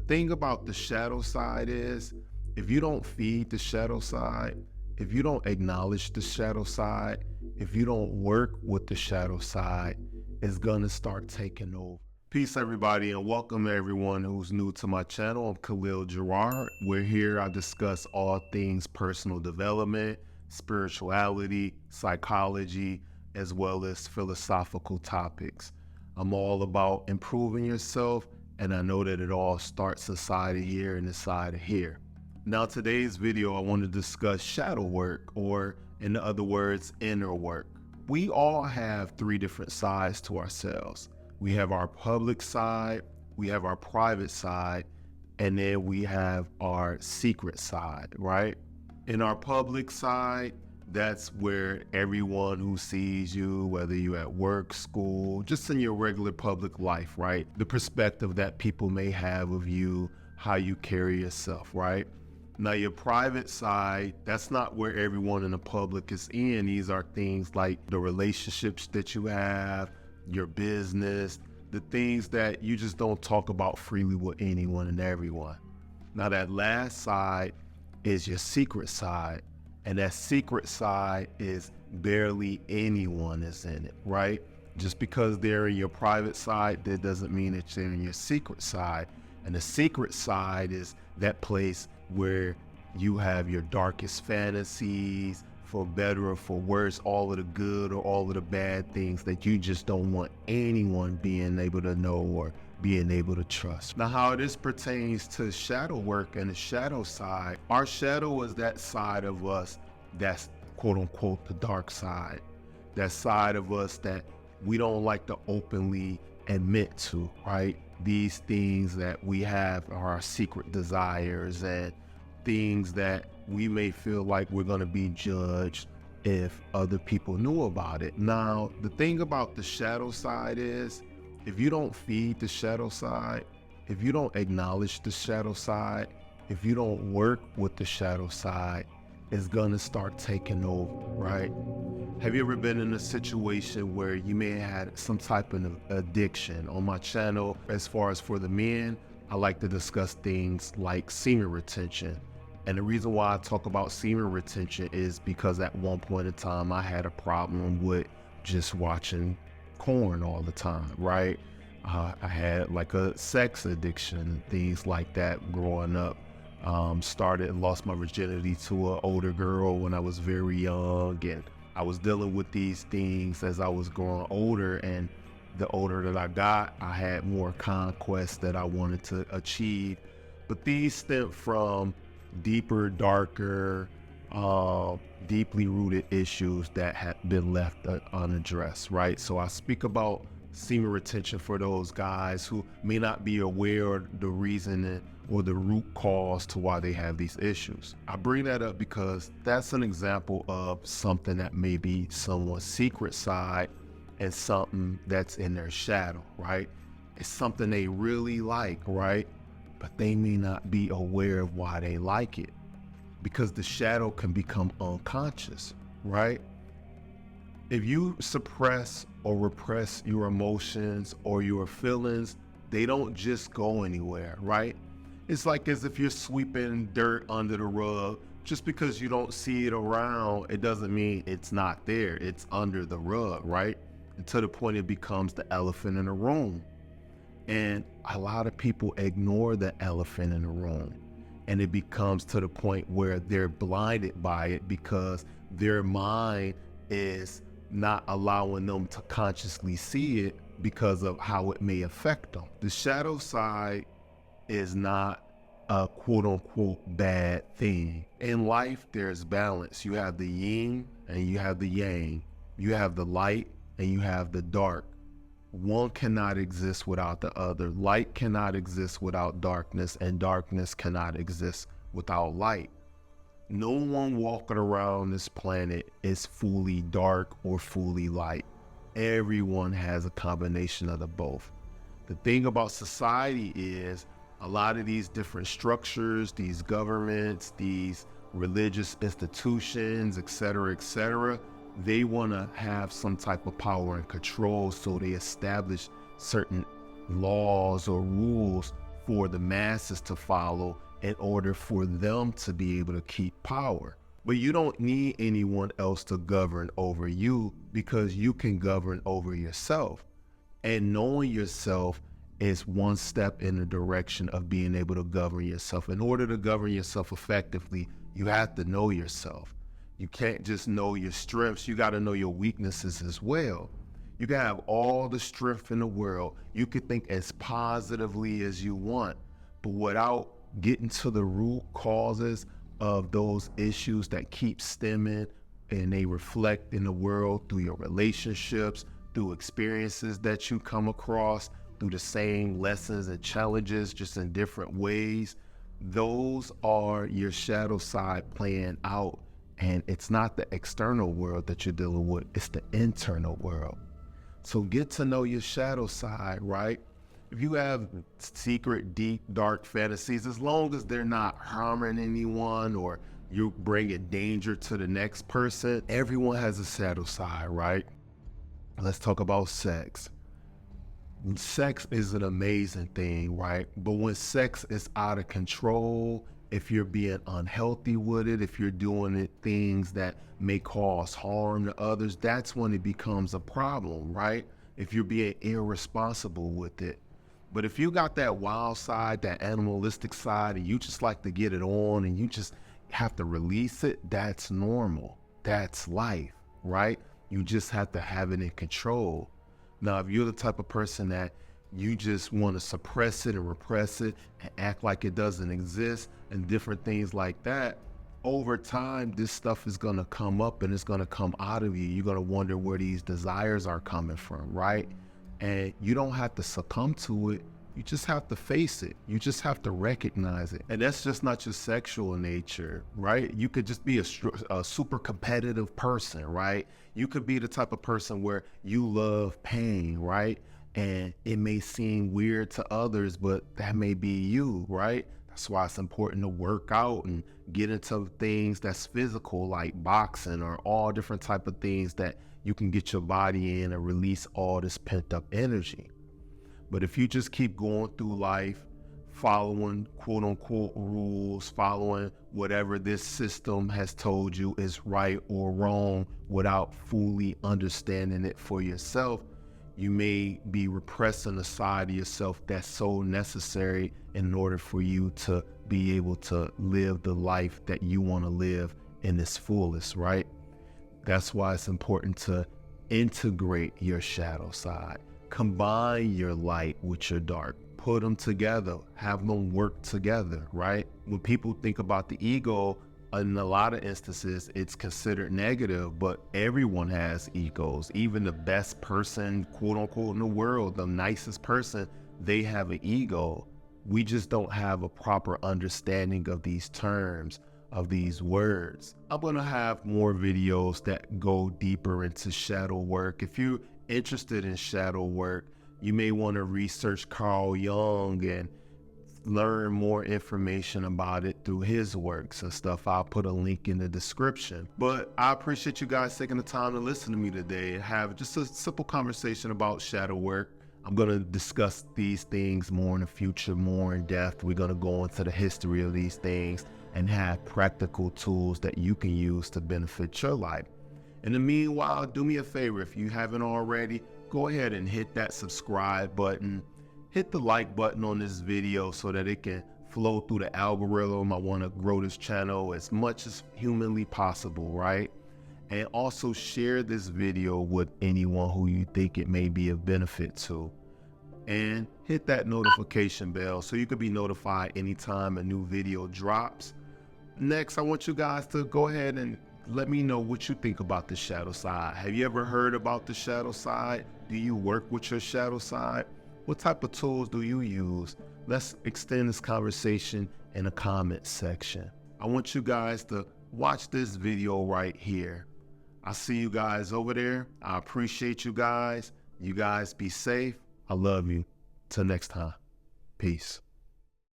thing about the shadow side is, if you don't feed the shadow side, if you don't acknowledge the shadow side, if you don't work with the shadow side, it's gonna start taking over. Peace, everybody, and welcome everyone who's new to my channel. I'm Khalil Gerard. We're here, I discuss all things personal development, spirituality, psychology, as well as philosophical topics. I'm all about improving yourself, and I know that it all starts inside of here and inside of here. Now, today's video, I want to discuss shadow work, or in other words, inner work. We all have three different sides to ourselves. We have our public side, we have our private side, and then we have our secret side, right? In our public side, that's where everyone who sees you, whether you're at work, school, just in your regular public life, right? The perspective that people may have of you, how you carry yourself, right? Now, your private side, that's not where everyone in the public is in. These are things like the relationships that you have, your business, the things that you just don't talk about freely with anyone and everyone. Now, that last side is your secret side. And that secret side is barely anyone is in it, right? Just because they're in your private side, that doesn't mean that they're in your secret side. And the secret side is that place where you have your darkest fantasies, for better or for worse, all of the good or all of the bad things that you just don't want anyone being able to know or being able to trust. Now, how this pertains to shadow work and the shadow side, our shadow is that side of us that's quote unquote the dark side, that side of us that we don't like to openly admit to, right? These things that we have are our secret desires and things that we may feel like we're going to be judged if other people knew about it. Now, the thing about the shadow side is, if you don't feed the shadow side, if you don't acknowledge the shadow side, if you don't work with the shadow side, it's gonna start taking over, right? Have you ever been in a situation where you may have had some type of addiction? On my channel, as far as for the men, I like to discuss things like semen retention. And the reason why I talk about semen retention is because at one point in time, I had a problem with just watching porn all the time, right? I had like a sex addiction and things like that growing up. Lost my virginity to an older girl when I was very young, and I was dealing with these things as I was growing older, and the older that I got, I had more conquests that I wanted to achieve. But these stem from deeper, darker, deeply rooted issues that had been left unaddressed, right? So I speak about semen retention for those guys who may not be aware of the reason or the root cause to why they have these issues. I bring that up because that's an example of something that may be someone's secret side and something that's in their shadow, right? It's something they really like, right? But they may not be aware of why they like it, because the shadow can become unconscious, right? If you suppress or repress your emotions or your feelings, they don't just go anywhere, right? It's like as if you're sweeping dirt under the rug. Just because you don't see it around, it doesn't mean it's not there. It's under the rug, right? And to the point it becomes the elephant in the room. And a lot of people ignore the elephant in the room. And it becomes to the point where they're blinded by it because their mind is not allowing them to consciously see it because of how it may affect them. The shadow side is not a quote unquote bad thing. In life, there's balance. You have the yin and you have the yang. You have the light and you have the dark. One cannot exist without the other. Light cannot exist without darkness, and darkness cannot exist without light. No one walking around this planet is fully dark or fully light. Everyone has a combination of the both. The thing about society is a lot of these different structures, these governments, these religious institutions, etc., they want to have some type of power and control, so they establish certain laws or rules for the masses to follow in order for them to be able to keep power. But you don't need anyone else to govern over you, because you can govern over yourself. And knowing yourself is one step in the direction of being able to govern yourself. In order to govern yourself effectively, you have to know yourself. You can't just know your strengths, you got to know your weaknesses as well. You can have all the strength in the world. You can think as positively as you want, but without getting to the root causes of those issues that keep stemming, and they reflect in the world through your relationships, through experiences that you come across, through the same lessons and challenges, just in different ways. Those are your shadow side playing out. And it's not the external world that you're dealing with, it's the internal world. So get to know your shadow side, right? If you have secret, deep, dark fantasies, as long as they're not harming anyone or you bringing danger to the next person, everyone has a shadow side, right? Let's talk about sex. Sex is an amazing thing, right? But when sex is out of control, if you're being unhealthy with it, if you're doing it things that may cause harm to others, that's when it becomes a problem, right? If you're being irresponsible with it. But if you got that wild side, that animalistic side, and you just like to get it on and you just have to release it, that's normal. That's life, right? You just have to have it in control. Now, if you're the type of person that you just want to suppress it and repress it and act like it doesn't exist and different things like that, over time, this stuff is going to come up and it's going to come out of you. You're going to wonder where these desires are coming from, right? And you don't have to succumb to it. You just have to face it. You just have to recognize it. And that's just not your sexual nature, right? You could just be a super competitive person, right? You could be the type of person where you love pain, right? And it may seem weird to others, but that may be you, right? That's why it's important to work out and get into things that's physical, like boxing or all different type of things that you can get your body in and release all this pent up energy. But if you just keep going through life, following quote unquote rules, following whatever this system has told you is right or wrong without fully understanding it for yourself, you may be repressing a side of yourself that's so necessary in order for you to be able to live the life that you want to live in its fullest, right? That's why it's important to integrate your shadow side. Combine your light with your dark. Put them together. Have them work together, right? When people think about the ego, in a lot of instances, it's considered negative, but everyone has egos. Even the best person, quote unquote, in the world, the nicest person, they have an ego. We just don't have a proper understanding of these terms, of these words. I'm gonna have more videos that go deeper into shadow work. If you're interested in shadow work, you may want to research Carl Jung and learn more information about it through his works and stuff. I'll put a link in the description. But I appreciate you guys taking the time to listen to me today and have just a simple conversation about shadow work. I'm going to discuss these things more in the future, more in depth. We're going to go into the history of these things and have practical tools that you can use to benefit your life. In the meanwhile, do me a favor, if you haven't already, go ahead and hit that subscribe button. Hit the like button on this video so that it can flow through the algorithm. I want to grow this channel as much as humanly possible, right? And also share this video with anyone who you think it may be of benefit to. And hit that notification bell so you can be notified anytime a new video drops. Next, I want you guys to go ahead and let me know what you think about the shadow side. Have you ever heard about the shadow side? Do you work with your shadow side? What type of tools do you use? Let's extend this conversation in the comment section. I want you guys to watch this video right here. I'll see you guys over there. I appreciate you guys. You guys be safe. I love you. Till next time. Peace.